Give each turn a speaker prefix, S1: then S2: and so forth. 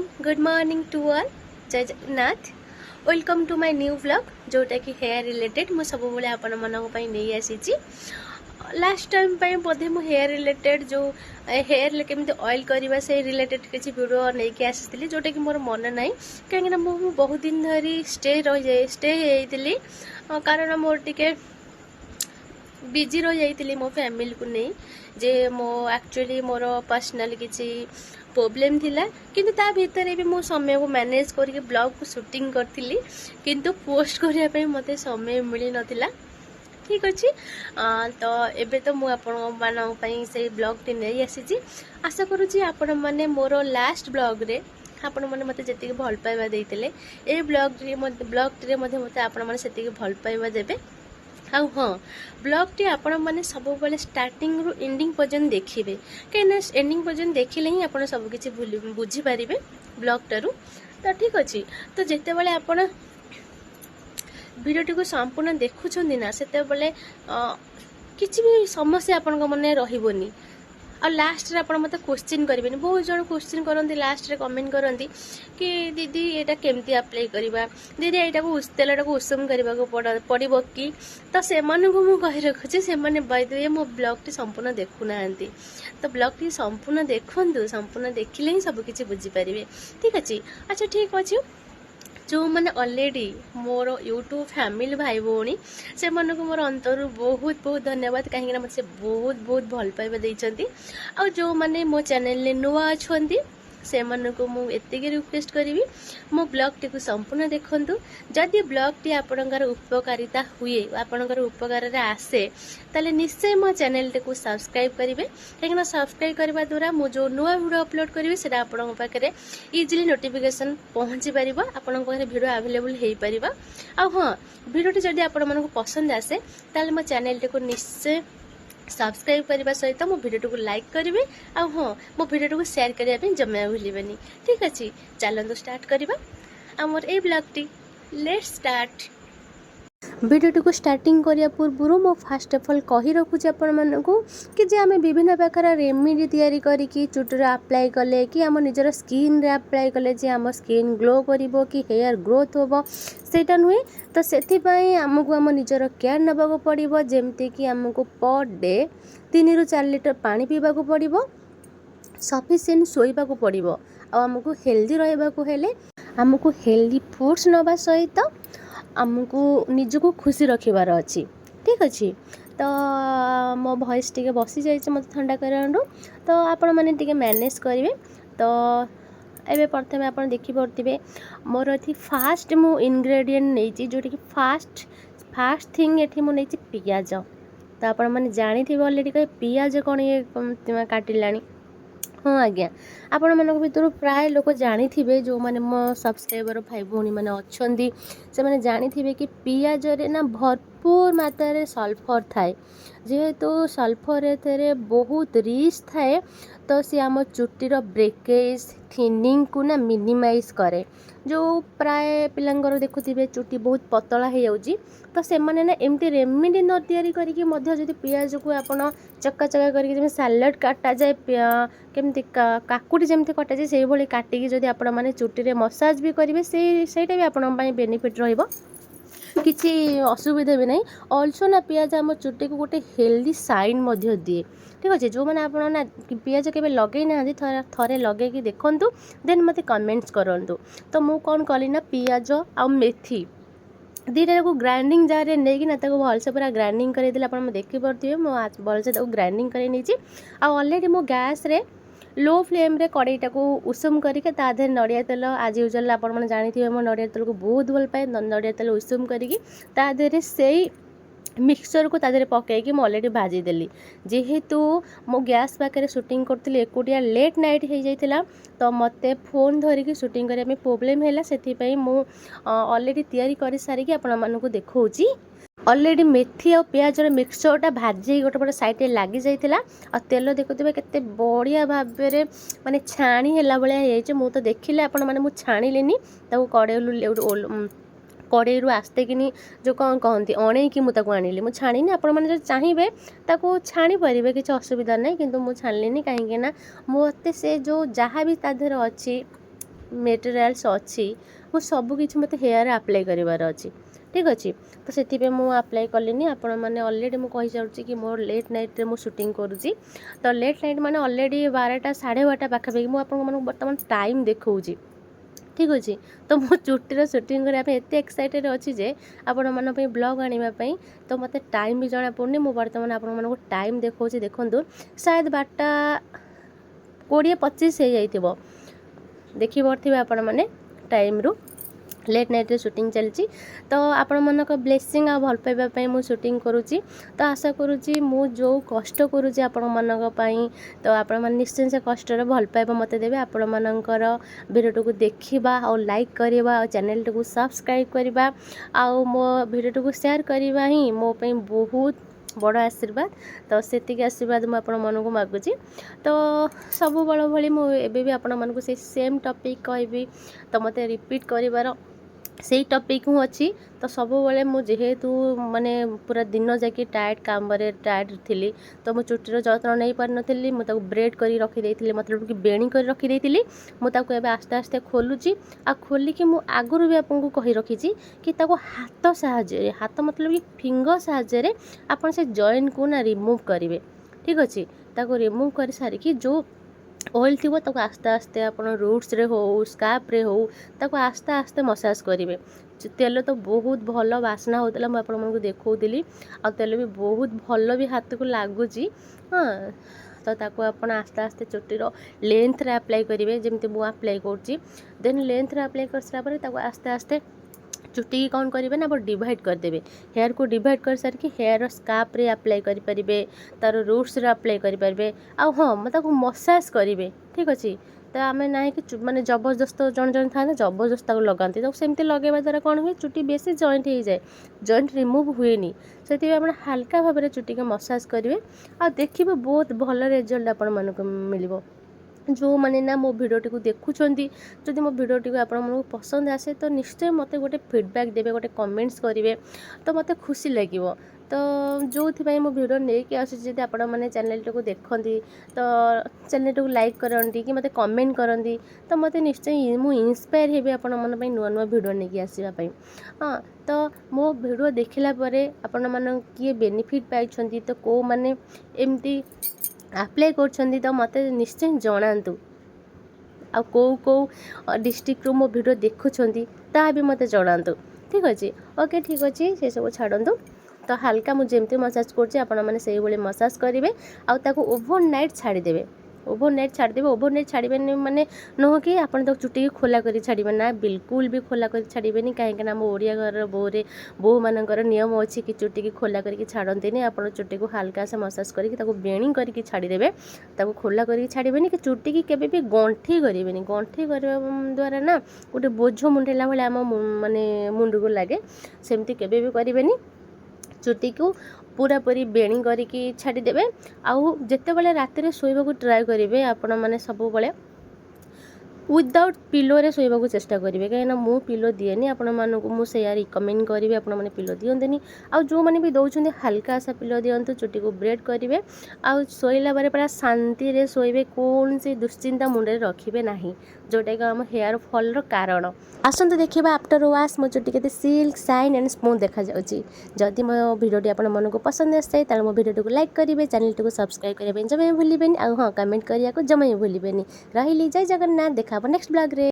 S1: Everyone good morning to all Jai Jagannath welcome to my new vlog जोटा कि hair related मु सब बेले आपण मानक नहीं आसी लास्ट टाइम बोधे मु हेयर रिलेटेड जो हेयर केमती ऑयल करवा से रिलेटेड किसी वीडियो नहीं आसी जोटा कि मोर मन ना कहीं मुझे बहुत दिन धरी स्टे होती कारण मोर टिके बिजी रही जाइली मो फैमिली को नहीं जे मो एक्चुअली मोर पर्सनल किसी प्रॉब्लम थिला किंतु ता भीतर भी मो समय को मैनेज करके ब्लॉग को शूटिंग करथिली किंतु पोस्ट करने पे मते समय मिली नथिला। ठीक अच्छे तो एबे तो मु आपण मानक पई से ब्लॉग टी नहीं आसी आशा करूची आपण माने मोर लास्ट ब्लॉग रे आपण माने मते जति भल पाइबा देइतले ए ब्लॉग रे मते आपण माने सेति भल पाइबा देबे। हाँ ब्लॉग टी आपण मैंने सब बेले स्टार्टिंग रु एंडिंग पर्यंत देखिए कहीं एंडिंग पर्यंत देखिले ही आप सबकि बुझीपारे ब्लॉग टारू तो ठीक अच्छे तो जिते बड़े आपण भिडियोटी को संपूर्ण देखुं ना से किसी भी समस्या आपण मन रही और लास्ट रे आपण मते क्वेश्चन करेंगे बहुत जन क्वेश्चन करती लास्ट रे कमेंट करती कि दीदी यहाँ केमती अप्लाई करवा दीदी यहाँ को तेलटा को उषम करने पड़ो कि तो से कही रखुच्छे से बाय मो ब्लॉग टी संपूर्ण देखुना तो ब्लॉग टी संपूर्ण देखु संपूर्ण देखिले ही सबकि बुझीपारे। ठीक अच्छे अच्छा ठीक अच्छे जो मैंने ऑलरेडी मोर यूट्यूब फैमिली भाई भौणी से मन को मोर अंतर बहुत बहुत धन्यवाद कहीं मत बहुत बहुत भल पाइबा देइचंती आ जो मैंने मो चैनल ले नुआ अछंती से मन को मु एतिके रिक्वेस्ट करी मो ब्लॉग टी को संपूर्ण देखंतु जदि ब्लॉग टी आपणकर उपकारिता हुए आपणकर उपकार रे आसे ताले निश्चय मो चैनल को सब्सक्राइब करेंगे कहीं सब्सक्राइब करने द्वारा मु जो नुआ वीडियो अपलोड करी से आपण पाखे इजिली नोटिफिकेशन पहुँची पार आपण वीडियो अवेलेबल हो पार आ हाँ वीडियो जदि आपण मन को पसंद आसे ताले मो चैनल को निश्चय सब्सक्राइब करने सहित मो वीडियो को लाइक करेंगे आ हाँ मो वीडियो को शेयर करने जमा भूलें। ठीक अच्छे चलते स्टार्ट करवा आमर ए ब्लॉग टी लेट्स स्टार्ट वीडियो को स्टार्टिंग करिया पूर्व मो फास्ट ऑफ ऑल कही रखुचे आपण मानक कि जे आमे विभिन्न प्रकार रेमेडी तैयारी करिकी चुटर अप्लाई कले कि आम निजर स्किन रे अप्लाई कले जे आम स्किन ग्लो करिवो कि हेयर ग्रोथ होबो सेटा नुहे तो सेथिपाई आमको आम निजर केयर नबाको पड़िबो जेमति कि आमको पर डे 3 ରୁ 4 लीटर पानी पीबा को पड़िबो सफिशिएंट सोइबा को पड़िबो आ आमको हेल्दी रहबा को हेले आमको हेल्दी फूड्स नबा सहित आमको निजको खुशी रखिबार अच्छी। ठीक अच्छे तो मो वॉइस टी बसी जाइए मत ठंडा कारण तो आपण मैंने टी मैनेज करेंगे तो एबे प्रथम आप देखिपे मोर ये फास्ट मु इनग्रेडिएंट नहीं जोटा कि फास्ट थिंग ये मुझे पियाज तो आपण मैंने जानी थे ऑलरेडी कहे पियाज कौन ये काटिला हाँ आज्ञा आपण मन भर प्राय लोक जानी थे जो मैंने मो सब्सक्राइबर भाई भौणी मैंने अच्छी से मैंने जानी थे कि पियाज रे ना भरपूर मात्रा रे सल्फर थाए जेहेतु सल्फर एथे बहुत रिच थाए तो सी आम चुटीर ब्रेकेज थिनिंग को ना मिनिमाइज करे जो प्राय पिलांगर देखुथिबे चुटी बहुत पतला हो जाउची तो से माने ना एमती रेमेडी न तैयारी करिकि मध्य जदि पियाज को आपण चक्का चक्का करके जमे सैलेड काटा जाए केमती काकुटी जमती कटा जाए से भली काटिकी जदि आपण माने चुटी रे मसाज भी करिवे सेटा भी आपण पई बेनिफिट रहइबो किसी असुविधा भी नहीं ऑल्सो ना पियाज आम चुटी को गोटे हेल्दी साइन मध्य दिए। ठीक अच्छे जो मैंने आपड़ ना पियाज के लगे ना थे लगे देखूँ देन मत कमेंट्स करूँ तो मुझे कौन कली ना पियाज आ मेथी दीटा को ग्राइंडिंग जार रे नहीं भलसे पूरा ग्राइंडिंग कर देखिपे मुझे भलसे ग्राइंडिंग कर ऑलरेडी मो गैस रे लो फ्लेम रे कड़ईटा को उषुम करके ताधे नड़िया तेल आज यूजुअल आप जानी मो नड़िया तेल को बहुत भल पाए नड़िया तेल उषुम करके ताधे से मिक्सचर को ताधे पकईकि मुझे ऑलरेडी भाजीदेली जेहेतु मो गैस पाखे शूटिंग करी एकुटिया लेट नाइट हो जाता तो मत फोन धरिकी शूटिंग करने प्रॉब्लम है से ऑलरेडी तैयारी कर सारिकी आपको देखौची ऑलरेडी मेथी और पियाजर मिक्सचरटा भाजी गोटे पटे साइड लगी जाइला और तेल देखुवे केते बढ़िया भाव में माने छाणी है भाई मुझे तो देखिले आपण माने मुझे छाणिलेनी कड़े आस्ते कि जो कौन कहती अणेकी मुझे आनिली मुझे छाणी आपण मैंने जो चाहिए ताको छाणी पारे किसी असुविधा ना कि मुझे छाणिली कहीं मत से जो जहाँ भी तादेर अच्छी ମେଟେରିଆଲ୍ସ ଅଛି ମୁଁ ସବୁକିଛି ମୋତେ ହେୟାରରେ ଆପ୍ଲାଏ କରିବାର ଅଛି। ଠିକ୍ ଅଛି, ତ ସେଥିପାଇଁ ମୁଁ ଆପ୍ଲାଏ କଲିନି। ଆପଣମାନେ ଅଲରେଡ଼ି ମୁଁ କହିସାରୁଛି କି ମୋର ଲେଟ୍ ନାଇଟ୍ରେ ମୁଁ ସୁଟିଂ କରୁଛି। ତ ଲେଟ୍ ନାଇଟ୍ ମାନେ ଅଲରେଡ଼ି 12ଟା 12:30 ପାଖାପାଖି ମୁଁ ଆପଣମାନଙ୍କୁ ବର୍ତ୍ତମାନ ଟାଇମ୍ ଦେଖାଉଛି। ଠିକ୍ ଅଛି, ତ ମୋ ଚୁଟିର ସୁଟିଂ କରିବା ପାଇଁ ଏତେ ଏକ୍ସାଇଟେଡ଼୍ ଅଛି ଯେ ଆପଣମାନଙ୍କ ପାଇଁ ବ୍ଲଗ୍ ଆଣିବା ପାଇଁ, ତ ମୋତେ ଟାଇମ୍ ବି ଜଣାପଡ଼ୁନି। ମୁଁ ବର୍ତ୍ତମାନ ଆପଣମାନଙ୍କୁ ଟାଇମ୍ ଦେଖାଉଛି, ଦେଖନ୍ତୁ ସାୟଦ 12:20-25 ହେଇଯାଇଥିବ। ଦେଖିପାରୁଥିବେ ଆପଣମାନେ ଟାଇମ୍ରୁ। ଲେଟ୍ ନାଇଟ୍ରେ ସୁଟିଂ ଚାଲିଛି। ତ ଆପଣମାନଙ୍କ ବ୍ଲେସିଂ ଆଉ ଭଲ ପାଇବା ପାଇଁ ମୁଁ ସୁଟିଂ କରୁଛି। ତ ଆଶା କରୁଛି ମୁଁ ଯେଉଁ କଷ୍ଟ କରୁଛି ଆପଣମାନଙ୍କ ପାଇଁ, ତ ଆପଣମାନେ ନିଶ୍ଚୟ ସେ କଷ୍ଟର ଭଲ ପାଇବା ମୋତେ ଦେବେ। ଆପଣମାନଙ୍କର ଭିଡ଼ିଓଟିକୁ ଦେଖିବା ଆଉ ଲାଇକ୍ କରିବା ଆଉ ଚ୍ୟାନେଲ୍ଟିକୁ ସବସ୍କ୍ରାଇବ୍ କରିବା ଆଉ ମୋ ଭିଡ଼ିଓଟିକୁ ସେୟାର କରିବା ହିଁ ମୋ ପାଇଁ ବହୁତ ବଡ଼ ଆଶୀର୍ବାଦ। ତ ସେତିକି ଆଶୀର୍ବାଦ ମୁଁ ଆପଣମାନଙ୍କୁ ମାଗୁଛି। ତ ସବୁବେଳେ ଭଳି ମୁଁ ଏବେ ବି ଆପଣମାନଙ୍କୁ ସେଇ ସେମ୍ ଟପିକ୍ କହିବି। ତ ମୋତେ ରିପିଟ୍ କରିବାର ସେଇ ଟପିକ୍ ହିଁ ଅଛି। ତ ସବୁବେଳେ ମୁଁ ଯେହେତୁ ମାନେ ପୁରା ଦିନ ଯାକି କାମରେ ଟାୟାର୍ଡ଼ ଥିଲି, ତ ମୁଁ ଚୁଟିର ଯତ୍ନ ନେଇପାରିନଥିଲି। ମୁଁ ତାକୁ ବ୍ରେଡ଼୍ କରି ରଖିଦେଇଥିଲି, ମତଲବ କି ବେଣୀ କରି ରଖିଦେଇଥିଲି। ମୁଁ ତାକୁ ଏବେ ଆସ୍ତେ ଆସ୍ତେ ଖୋଲୁଛି। ଆଉ ଖୋଲିକି ମୁଁ ଆଗରୁ ବି ଆପଣଙ୍କୁ କହି ରଖିଛି କି ତାକୁ ହାତ ସାହାଯ୍ୟରେ, ହାତ ମତଲବ କି ଫିଙ୍ଗର ସାହାଯ୍ୟରେ ଆପଣ ସେ ଜଏଣ୍ଟକୁ ନା ରିମୁଭ୍ କରିବେ। ଠିକ୍ ଅଛି, ତାକୁ ରିମୁଭ୍ କରିସାରିକି ଯେଉଁ ଅଏଲ୍ ଥିବ ତାକୁ ଆସ୍ତେ ଆସ୍ତେ ଆପଣ ରୁଟ୍ସରେ ହେଉ ସ୍କାର୍ପରେ ହେଉ ତାକୁ ଆସ୍ତେ ଆସ୍ତେ ମସାଜ କରିବେ। ତେଲ ତ ବହୁତ ଭଲ ବାସ୍ନା ହେଉଥିଲା, ମୁଁ ଆପଣମାନଙ୍କୁ ଦେଖାଉଥିଲି। ଆଉ ତେଲ ବି ବହୁତ ଭଲ ବି ହାତକୁ ଲାଗୁଛି। ହଁ, ତ ତାକୁ ଆପଣ ଆସ୍ତେ ଆସ୍ତେ ଚୁଟିର ଲେନ୍ଥରେ ଆପ୍ଲାଏ କରିବେ, ଯେମିତି ମୁଁ ଆପ୍ଲାଏ କରୁଛି। ଦେନ୍ ଲେନ୍ଥରେ ଆପ୍ଲାଏ କରିସାରିଲା ପରେ ତାକୁ ଆସ୍ତେ ଆସ୍ତେ ଚୁଟିକି କ'ଣ କରିବେ ନା ଆପଣ ଡିଭାଇଡ଼୍ କରିଦେବେ। ହେୟାରକୁ ଡିଭାଇଡ଼୍ କରିସାରିକି ହେୟାର ସ୍କାର୍ପରେ ଆପ୍ଲାଏ କରିପାରିବେ, ତା'ର ରୁଟ୍ସରେ ଆପ୍ଲାଏ କରିପାରିବେ। ଆଉ ହଁ, ତାକୁ ମସାଜ କରିବେ। ଠିକ୍ ଅଛି, ତ ଆମେ ନାହିଁ କି ମାନେ ଜବରଦସ୍ତ ଜଣେ ଜଣେ ଥାଆନ୍ତି ଜବରଦସ୍ତ ତାକୁ ଲଗାନ୍ତି। ତାକୁ ସେମିତି ଲଗାଇବା ଦ୍ୱାରା କ'ଣ ହୁଏ, ଚୁଟି ବେଶୀ ଜଏଣ୍ଟ ହେଇଯାଏ, ଜଏଣ୍ଟ ରିମୁଭ୍ ହୁଏନି। ସେଥିପାଇଁ ଆପଣ ହାଲକା ଭାବରେ ଚୁଟିକି ମସାଜ କରିବେ ଆଉ ଦେଖିବେ ବହୁତ ଭଲ ରେଜଲ୍ଟ ଆପଣମାନଙ୍କୁ ମିଳିବ। ଯେଉଁମାନେ ନା ମୋ ଭିଡ଼ିଓଟିକୁ ଦେଖୁଛନ୍ତି, ଯଦି ମୋ ଭିଡ଼ିଓଟିକୁ ଆପଣମାନଙ୍କୁ ପସନ୍ଦ ଆସେ ତ ନିଶ୍ଚୟ ମୋତେ ଗୋଟେ ଫିଡ଼ବ୍ୟାକ୍ ଦେବେ, ଗୋଟେ କମେଣ୍ଟସ୍ କରିବେ, ତ ମୋତେ ଖୁସି ଲାଗିବ। ତ ଯେଉଁଥିପାଇଁ ମୁଁ ଭିଡ଼ିଓ ନେଇକି ଆସୁଛି, ଯଦି ଆପଣମାନେ ଚ୍ୟାନେଲ୍ଟିକୁ ଦେଖନ୍ତି ତ ଚ୍ୟାନେଲ୍ଟିକୁ ଲାଇକ୍ କରନ୍ତି କି ମୋତେ କମେଣ୍ଟ କରନ୍ତି, ତ ମୋତେ ନିଶ୍ଚୟ ମୁଁ ଇନ୍ସପାୟାର ହେବି ଆପଣମାନଙ୍କ ପାଇଁ ନୂଆ ନୂଆ ଭିଡ଼ିଓ ନେଇକି ଆସିବା ପାଇଁ। ହଁ, ତ ମୋ ଭିଡ଼ିଓ ଦେଖିଲା ପରେ ଆପଣମାନେ କିଏ ବେନିଫିଟ୍ ପାଇଛନ୍ତି, ତ କେଉଁମାନେ ଏମିତି ଆପ୍ଲାଏ କରୁଛନ୍ତି, ତ ମୋତେ ନିଶ୍ଚୟ ଜଣାନ୍ତୁ। ଆଉ କେଉଁ ଡିଷ୍ଟ୍ରିକ୍ଟରୁ ମୋ ଭିଡ଼ିଓ ଦେଖୁଛନ୍ତି ତାହା ବି ମୋତେ ଜଣାନ୍ତୁ। ଠିକ୍ ଅଛି, ଓକେ, ଠିକ୍ ଅଛି, ସେସବୁ ଛାଡ଼ନ୍ତୁ। ତ ହାଲକା ମୁଁ ଯେମିତି ମସାଜ କରୁଛି ଆପଣମାନେ ସେଇଭଳି ମସାଜ କରିବେ ଆଉ ତାକୁ ଓଭର ନାଇଟ୍ ଛାଡ଼ିଦେବେ। ଓଭର ନାଇଟ୍ ଛାଡ଼ିଦେବେ। ଓଭର ନାଇଟ୍ ଛାଡ଼ିବେନି ମାନେ ନୁହଁ କି ଆପଣ ତାକୁ ଚୁଟିକି ଖୋଲା କରି ଛାଡ଼ିବେ ନା, ବିଲକୁଲ ବି ଖୋଲା କରି ଛାଡ଼ିବେନି। କାହିଁକିନା ଆମ ଓଡ଼ିଆ ଘରର ବୋହୂମାନଙ୍କର ନିୟମ ଅଛି କି ଚୁଟିକି ଖୋଲା କରିକି ଛାଡ଼ନ୍ତିନି। ଆପଣ ଚୁଟିକୁ ହାଲକା ସେ ମସାଜ କରିକି ତାକୁ ବେଣୀ କରିକି ଛାଡ଼ିଦେବେ। ତାକୁ ଖୋଲା କରିକି ଛାଡ଼ିବେନି କି ଚୁଟିକି କେବେ ବି ଗଣ୍ଠି କରିବେନି। ଗଣ୍ଠି କରିବା ଦ୍ୱାରା ନା ଗୋଟେ ବୋଝ ମୁଣ୍ଡେଇଲା ଭଳିଆ ଆମ ମାନେ ମୁଣ୍ଡକୁ ଲାଗେ, ସେମିତି କେବେ ବି କରିବେନି। ଚୁଟିକୁ ପୁରାପୁରି ବେଣୀ କରିକି ଛାଡ଼ିଦେବେ। ଆଉ ଯେତେବେଳେ ରାତିରେ ଶୋଇବାକୁ ଟ୍ରାଏ କରିବେ ଆପଣମାନେ ସବୁବେଳେ ୱିଦାଉଟ୍ ପିଲୋରେ ଶୋଇବାକୁ ଚେଷ୍ଟା କରିବେ। କାହିଁକିନା ମୁଁ ପିଲୋ ଦିଏନି, ଆପଣମାନଙ୍କୁ ମୁଁ ସେଇଆ ରିକମେଣ୍ଡ କରିବି, ଆପଣମାନେ ପିଲୋ ଦିଅନ୍ତିନି। ଆଉ ଯେଉଁମାନେ ବି ଦେଉଛନ୍ତି ହାଲକା ଆଶା ପିଲୋ ଦିଅନ୍ତୁ, ଚୁଟିକୁ ବ୍ରେଡ଼୍ କରିବେ ଆଉ ଶୋଇଲା ପରେ ପୁରା ଶାନ୍ତିରେ ଶୋଇବେ। କୌଣସି ଦୁଶ୍ଚିନ୍ତା ମୁଣ୍ଡରେ ରଖିବେ ନାହିଁ, ଯେଉଁଟାକି ଆମ ହେୟାର ଫଲ୍ର କାରଣ। ଆସନ୍ତୁ ଦେଖିବା ଆଫ୍ଟର ୱାଶ୍ ମୋ ଚୁଟି କେତେ ସିଲ୍କ ସାଇନ୍ ଆଣ୍ଡ ସ୍ମୁଥ୍ ଦେଖାଯାଉଛି। ଯଦି ମୋ ଭିଡ଼ିଓଟି ଆପଣମାନଙ୍କୁ ପସନ୍ଦ ଆସିଥାଏ ତାହେଲେ ମୋ ଭିଡ଼ିଓଟିକୁ ଲାଇକ୍ କରିବେ, ଚ୍ୟାନେଲ୍ଟିକୁ ସବସ୍କ୍ରାଇବ୍ କରିବା ପାଇଁ ଜମା ବି ଭୁଲିବେନି। ଆଉ ହଁ, କମେଣ୍ଟ କରିବାକୁ ଜମା ବି ଭୁଲିବେନି। ରହିଲି, ଜୟ ଜଗନ୍ନାଥ, ଦେଖା ହେବ ନେକ୍ସଟ ବ୍ଲଗ୍ରେ।